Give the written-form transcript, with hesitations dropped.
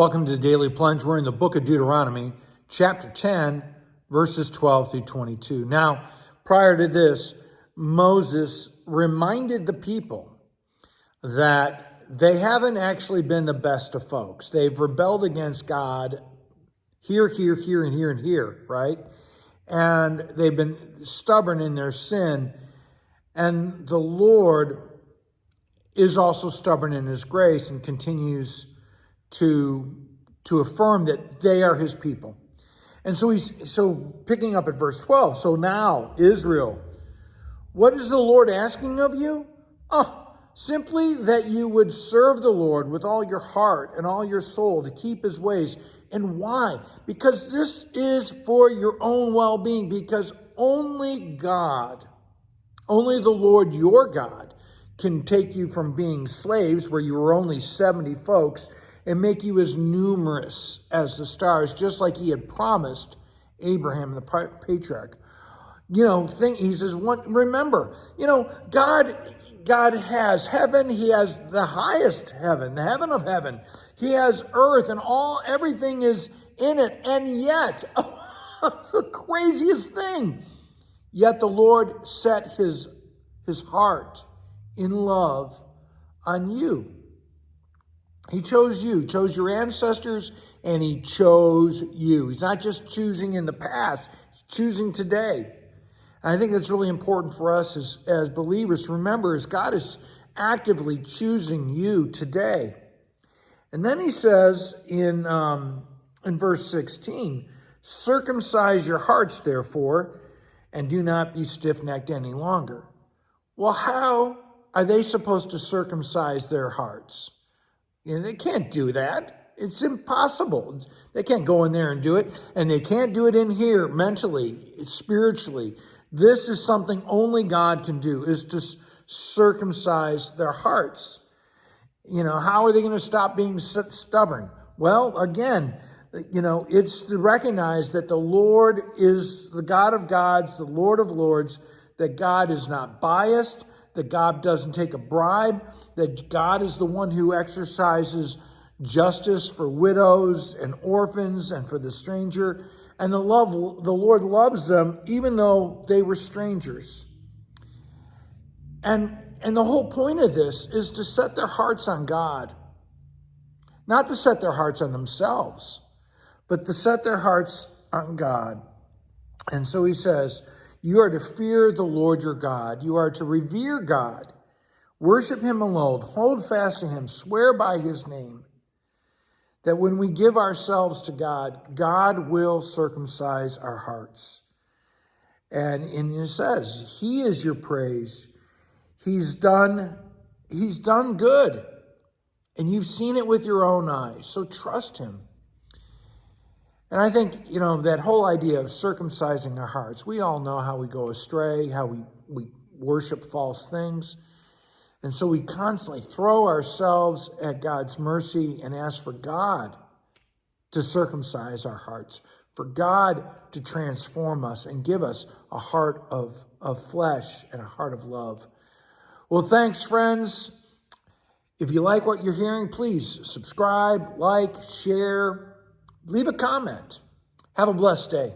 Welcome to the Daily Plunge. We're in the book of Deuteronomy, chapter 10, verses 12 through 22. Now, prior to this, Moses reminded the people that they haven't actually been the best of folks. They've rebelled against God here, and here, right? And they've been stubborn in their sin. And the Lord is also stubborn in his grace and continues to affirm that they are his people. And so picking up at verse 12. So now, Israel, what is the Lord asking of you? Simply that you would serve the Lord with all your heart and all your soul to keep his ways. And why? Because this is for your own well-being, because only God, only the Lord your God can take you from being slaves where you were only 70 folks and make you as numerous as the stars, just like he had promised Abraham, the patriarch. He says, remember, God has heaven. He has the highest heaven, the heaven of heaven. He has earth and everything is in it. And yet, the craziest thing, yet the Lord set his heart in love on you. He chose you, chose your ancestors, and he chose you. He's not just choosing in the past, he's choosing today. And I think that's really important for us as believers to remember, as God is actively choosing you today. And then he says in verse 16, circumcise your hearts, therefore, and do not be stiff-necked any longer. Well, how are they supposed to circumcise their hearts? They can't do that. It's impossible. They can't go in there and do it. And they can't do it in here mentally, spiritually. This is something only God can do, is to circumcise their hearts. How are they going to stop being stubborn? Well, again, it's to recognize that the Lord is the God of gods, the Lord of lords, that God is not biased, that God doesn't take a bribe, that God is the one who exercises justice for widows and orphans and for the stranger. And the Lord loves them even though they were strangers. And the whole point of this is to set their hearts on God. Not to set their hearts on themselves, but to set their hearts on God. And so he says, you are to fear the Lord your God. You are to revere God. Worship him alone. Hold fast to him. Swear by his name. That when we give ourselves to God, God will circumcise our hearts. And it says, he is your praise. He's done good. And you've seen it with your own eyes. So trust him. And I think, that whole idea of circumcising our hearts, we all know how we go astray, how we worship false things. And so we constantly throw ourselves at God's mercy and ask for God to circumcise our hearts, for God to transform us and give us a heart of flesh and a heart of love. Well, thanks, friends. If you like what you're hearing, please subscribe, like, share, leave a comment. Have a blessed day.